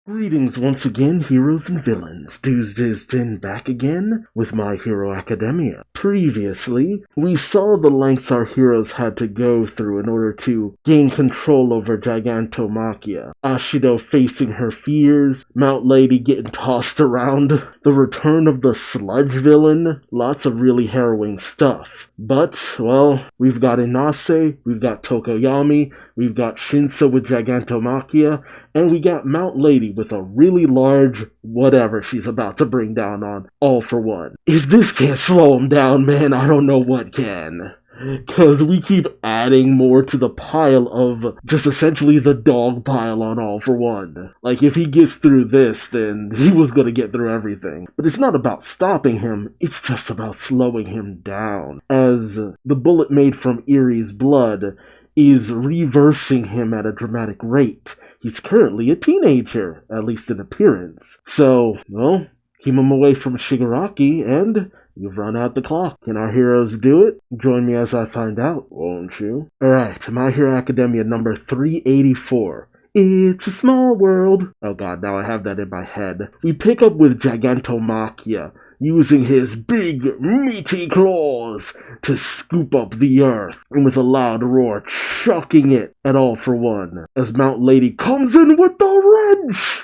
Greetings once again, heroes and villains. Duuz-Diz-Din back again with My Hero Academia. Previously, we saw the lengths our heroes had to go through in order to gain control over Gigantomachia. Ashido facing her fears, Mount Lady getting tossed around, the return of the sludge villain, lots of really harrowing stuff. But, well, we've got Inase, we've got Tokoyami, we've got Shinso with Gigantomachia, and we got Mount Lady with a really large whatever she's about to bring down on All For One. If this can't slow him down, man, I don't know what can. Because we keep adding more to the pile of just essentially the dog pile on All For One. Like, if he gets through this, then he was going to get through everything. But it's not about stopping him, it's just about slowing him down. As the bullet made from Erie's blood is reversing him at a dramatic rate. He's currently a teenager, at least in appearance. So, well, keep him away from Shigaraki, and you've run out the clock. Can our heroes do it? Join me as I find out, won't you? Alright, My Hero Academia number 384. It's a small world. Oh god, now I have that in my head. We pick up with Gigantomachia, using his big, meaty claws to scoop up the earth, and with a loud roar, chucking it at All For One, as Mount Lady comes in with the wrench!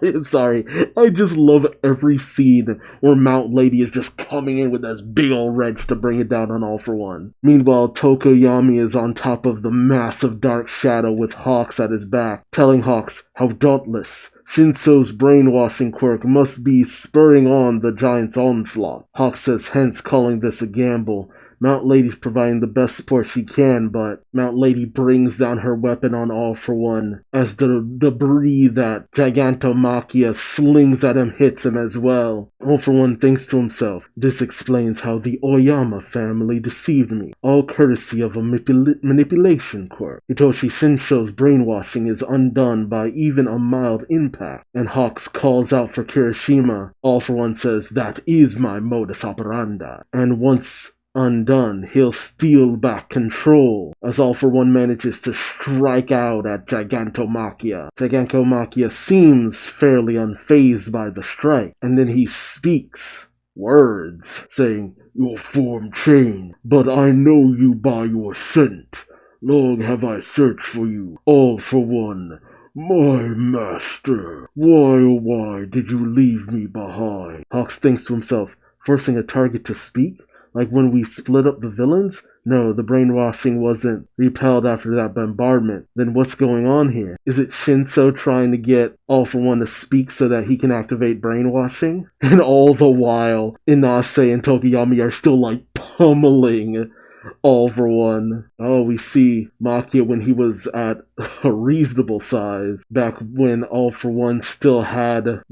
I'm sorry, I just love every scene where Mount Lady is just coming in with this big old wrench to bring it down on All For One. Meanwhile, Tokoyami is on top of the massive dark shadow with Hawks at his back, telling Hawks how dauntless Shinso's brainwashing quirk must be spurring on the giant's onslaught. Hawk says hence calling this a gamble. Mount Lady's providing the best support she can, but Mount Lady brings down her weapon on All For One, as the debris that Gigantomachia slings at him hits him as well. All For One thinks to himself, this explains how the Oyama family deceived me, all courtesy of a manipulation quirk. Hitoshi Shinsho's brainwashing is undone by even a mild impact, and Hawks calls out for Kirishima. All For One says, that is my modus operandi, and once undone, he'll steal back control, as All For One manages to strike out at Gigantomachia. Gigantomachia seems fairly unfazed by the strike, and then he speaks words, saying, your form changed, but I know you by your scent. Long have I searched for you, All For One. My master, why oh why did you leave me behind? Hawks thinks to himself, forcing a target to speak? Like when we split up the villains? No, the brainwashing wasn't repelled after that bombardment. Then what's going on here? Is it Shinso trying to get All For One to speak so that he can activate brainwashing? And all the while, Inase and Tokoyami are still like pummeling All For One. Oh, we see Machia when he was at a reasonable size, back when All For One still had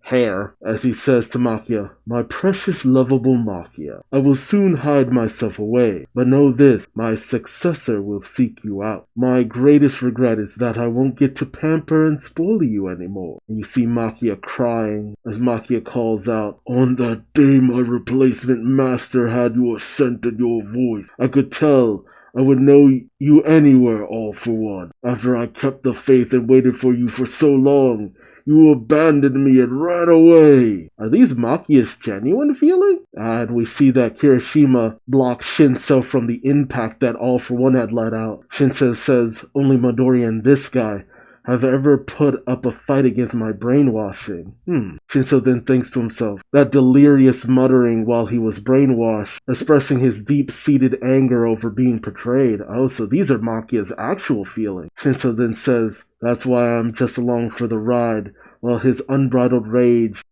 hair, as he says to Machia, my precious lovable Machia, I will soon hide myself away, but know this, my successor will seek you out. My greatest regret is that I won't get to pamper and spoil you anymore. And you see Machia crying, as Machia calls out, on that day my replacement master had your scent and your voice, I could tell I would know you anywhere, All For One. After I kept the faith and waited for you for so long, you abandoned me and ran away. Are these Machia's genuine feelings? And we see that Kirishima blocks Shinso from the impact that All For One had let out. Shinso says, only Midori and this guy have ever put up a fight against my brainwashing. Shinso then thinks to himself, that delirious muttering while he was brainwashed, expressing his deep-seated anger over being betrayed. Oh, so these are Machia's actual feelings. Shinso then says, that's why I'm just along for the ride, while his unbridled rage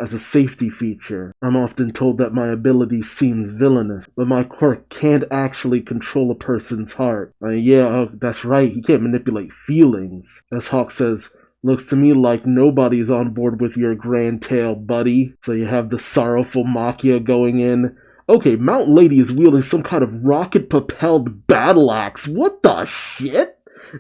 as a safety feature. I'm often told that my ability seems villainous, but my quirk can't actually control a person's heart. That's right, he can't manipulate feelings. As Hawk says, looks to me like nobody's on board with your grand tale, buddy. So you have the sorrowful Machia going in. Okay, Mount Lady is wielding some kind of rocket-propelled battle axe. What the shit?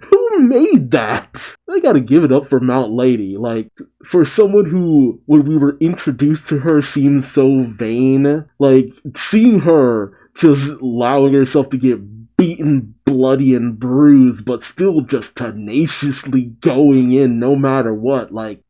Who made that? I gotta give it up for Mount Lady. Like, for someone who, when we were introduced to her, seemed so vain, like, seeing her just allowing herself to get beaten, bloody, and bruised, but still just tenaciously going in no matter what. Like,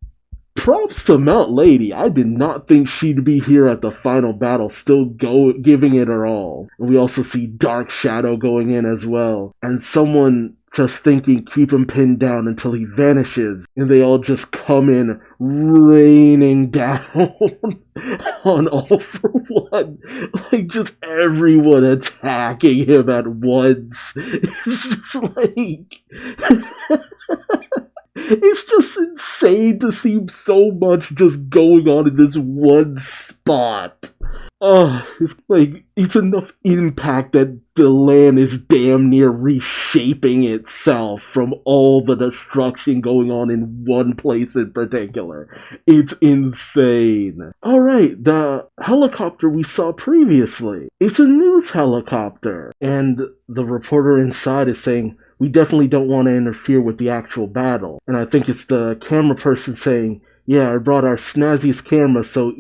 props to Mount Lady. I did not think she'd be here at the final battle, still giving it her all. And we also see Dark Shadow going in as well. And someone just thinking, keep him pinned down until he vanishes. And they all just come in raining down on All For One. Like, just everyone attacking him at once. It's just like... It's just insane to see so much just going on in this one spot. It's like, it's enough impact that the land is damn near reshaping itself from all the destruction going on in one place in particular. It's insane. Alright, the helicopter we saw previously. It's a news helicopter. And the reporter inside is saying, we definitely don't want to interfere with the actual battle. And I think it's the camera person saying, yeah, I brought our snazziest camera, so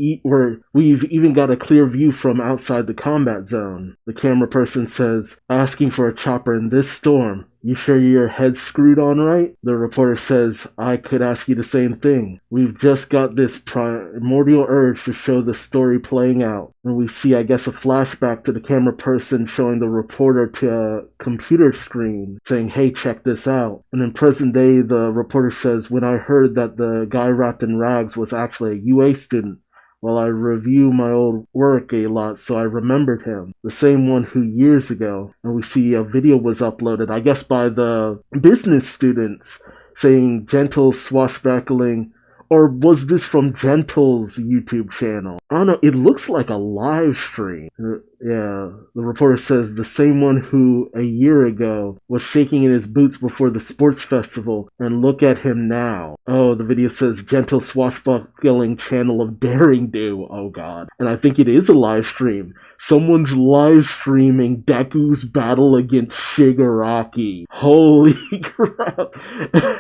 we've even got a clear view from outside the combat zone. The camera person says, asking for a chopper in this storm. You sure your head's screwed on right? The reporter says, I could ask you the same thing. We've just got this primordial urge to show the story playing out. And we see, I guess, a flashback to the camera person showing the reporter to a computer screen, saying, hey, check this out. And in present day, the reporter says, when I heard that the guy wrapped in rags was actually a UA student, well, I review my old work a lot, so I remembered him. The same one who years ago, and we see a video was uploaded, I guess by the business students, saying gentle swashbuckling, or was this from Gentle's YouTube channel? I don't know, it looks like a live stream. Yeah, the reporter says the same one who a year ago was shaking in his boots before the sports festival, and look at him now. Oh, the video says gentle swashbuckling channel of Daring Do. Oh god. And I think it is a live stream. Someone's live streaming Deku's battle against Shigaraki. Holy crap.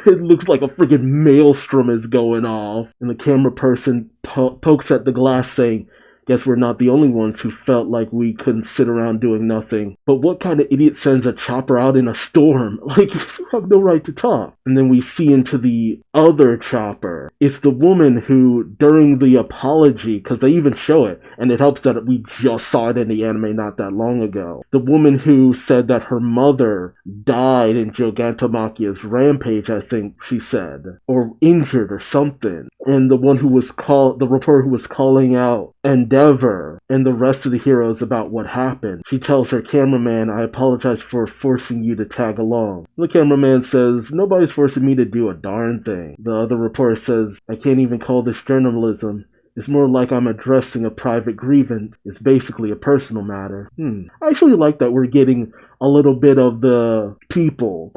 It looks like a freaking maelstrom is going off. And the camera person pokes at the glass saying, guess we're not the only ones who felt like we couldn't sit around doing nothing. But what kind of idiot sends a chopper out in a storm? Like, you have no right to talk. And then we see into the other chopper. It's the woman who, during the apology, because they even show it, and it helps that we just saw it in the anime not that long ago. The woman who said that her mother died in Gigantomachia's rampage, I think she said, or injured or something. And the one who was the reporter who was calling out Endeavor and the rest of the heroes about what happened. She tells her cameraman, I apologize for forcing you to tag along. The cameraman says, nobody's forcing me to do a darn thing. The other reporter says, I can't even call this journalism. It's more like I'm addressing a private grievance. It's basically a personal matter. I actually like that we're getting a little bit of the people.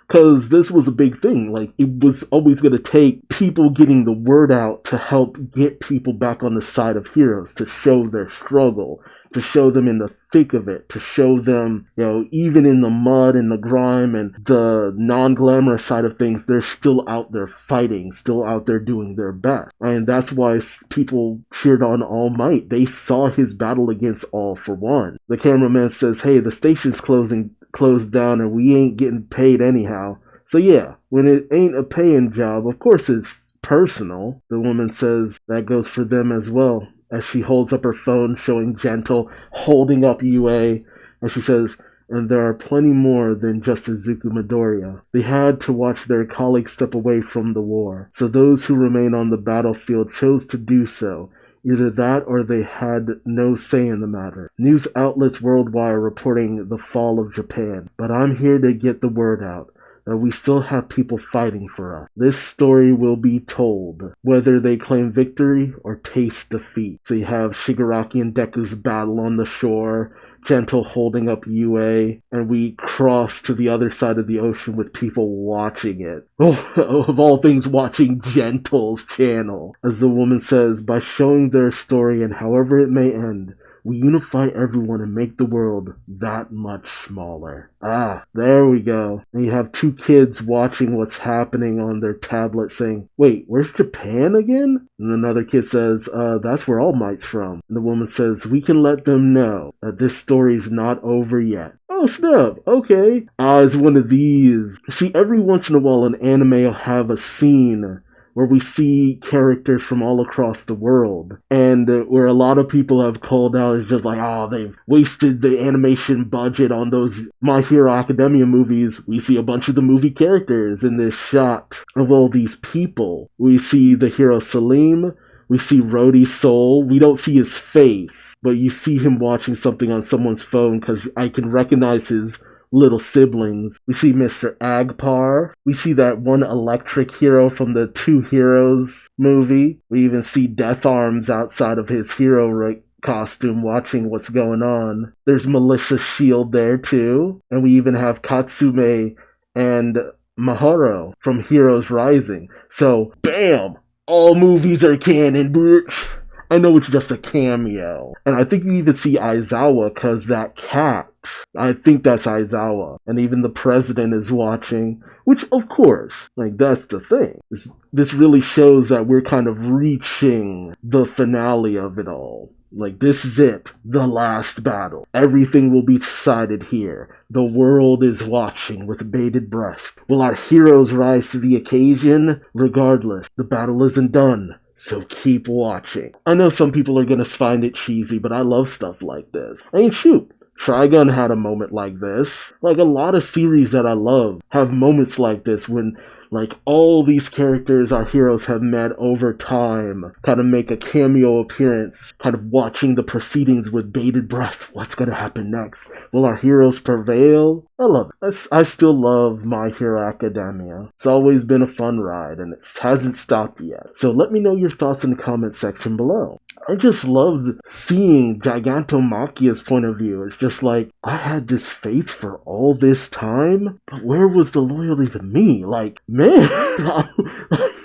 Because this was a big thing. Like, it was always going to take people getting the word out to help get people back on the side of heroes, to show their struggle, to show them in the thick of it, to show them, even in the mud and the grime and the non-glamorous side of things, they're still out there fighting, still out there doing their best. And that's why people cheered on All Might. They saw his battle against All For One. The cameraman says, hey, the station's closed down and we ain't getting paid anyhow. So yeah, when it ain't a paying job, of course it's personal. The woman says that goes for them as well, as she holds up her phone showing Gentle holding up UA, and she says, and there are plenty more than just Izuku Midoriya. They had to watch their colleagues step away from the war, so those who remain on the battlefield chose to do so. Either that or they had no say in the matter. News outlets worldwide are reporting the fall of Japan, but I'm here to get the word out that we still have people fighting for us. This story will be told, whether they claim victory or taste defeat. So you have Shigaraki and Deku's battle on the shore, Gentle holding up UA, and we cross to the other side of the ocean with people watching it. Of all things, watching Gentle's channel. As the woman says, by showing their story and however it may end, we unify everyone and make the world that much smaller. There we go. And you have two kids watching what's happening on their tablet saying, wait, where's Japan again? And another kid says, that's where All Might's from. And the woman says, we can let them know that this story's not over yet. oh snap, okay. It's one of these. See, every once in a while an anime will have a scene where we see characters from all across the world, and where a lot of people have called out, it's just like, oh, they've wasted the animation budget on those My Hero Academia movies. We see a bunch of the movie characters in this shot of all these people. We see the hero Salim, we see Rhodey Soul. We don't see his face, but you see him watching something on someone's phone because I can recognize his little siblings. We see Mr. Agpar. We see that one electric hero from the Two Heroes movie. We even see Death Arms outside of his hero costume watching what's going on. There's Melissa Shield there too. And we even have Katsume and Mahoro from Heroes Rising. So, bam! All movies are canon, bitch. I know it's just a cameo. And I think you even see Aizawa, cause that cat, I think that's Aizawa. And even the president is watching, which of course, like that's the thing. This really shows that we're kind of reaching the finale of it all. Like, this is it. The last battle. Everything will be decided here. The world is watching with bated breath. Will our heroes rise to the occasion? Regardless, the battle isn't done. So keep watching. I know some people are gonna find it cheesy, but I love stuff like this. I mean, shoot. Trigun had a moment like this. Like, a lot of series that I love have moments like this when, like, all these characters our heroes have met over time kind of make a cameo appearance, kind of watching the proceedings with bated breath. What's gonna happen next? Will our heroes prevail? I love it. I still love My Hero Academia. It's always been a fun ride, and it hasn't stopped yet. So let me know your thoughts in the comment section below. I just loved seeing Gigantomachia's point of view. It's just like, I had this faith for all this time, but where was the loyalty to me? Like, man,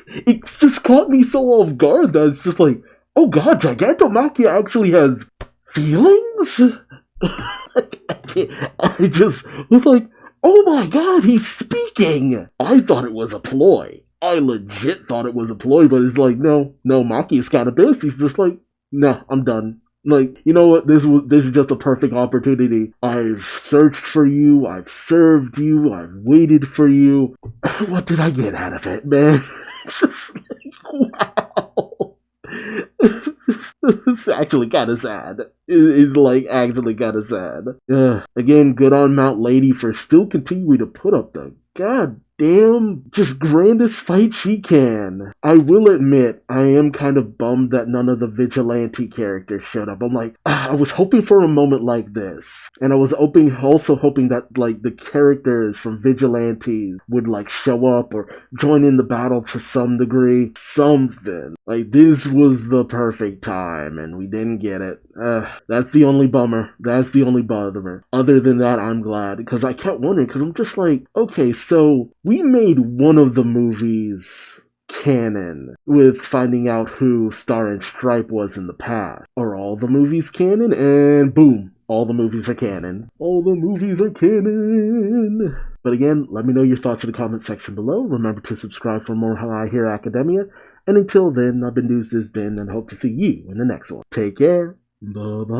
it just caught me so off guard that it's just like, oh god, Gigantomachia actually has feelings? I just was like, oh my god, he's speaking! I thought it was a ploy. I legit thought it was a ploy, but it's like, no, Maki is kind of pissed. He's just like, nah, I'm done. Like, you know what, this is just a perfect opportunity. I've searched for you, I've served you, I've waited for you. What did I get out of it, man? Just like, wow. It's actually kind of sad. It's like actually kind of sad. Again, good on Mount Lady for still continuing to put up the goddamn just grandest fight she can. I will admit, I am kind of bummed that none of the vigilante characters showed up. I'm like, I was hoping for a moment like this. And I was also hoping that like the characters from Vigilantes would like show up or join in the battle to some degree. Something. Like, this was the perfect time and we didn't get it. That's the only bummer. That's the only bother. Other than that, I'm glad. Because I kept wondering, because I'm just like, okay, so we made one of the movies canon with finding out who Star and Stripe was in the past. Are all the movies canon? And boom, all the movies are canon. All the movies are canon. But again, let me know your thoughts in the comment section below. Remember to subscribe for more My Hero Academia. And until then, I've been Duuz-Diz-Din and hope to see you in the next one. Take care. Bye-bye.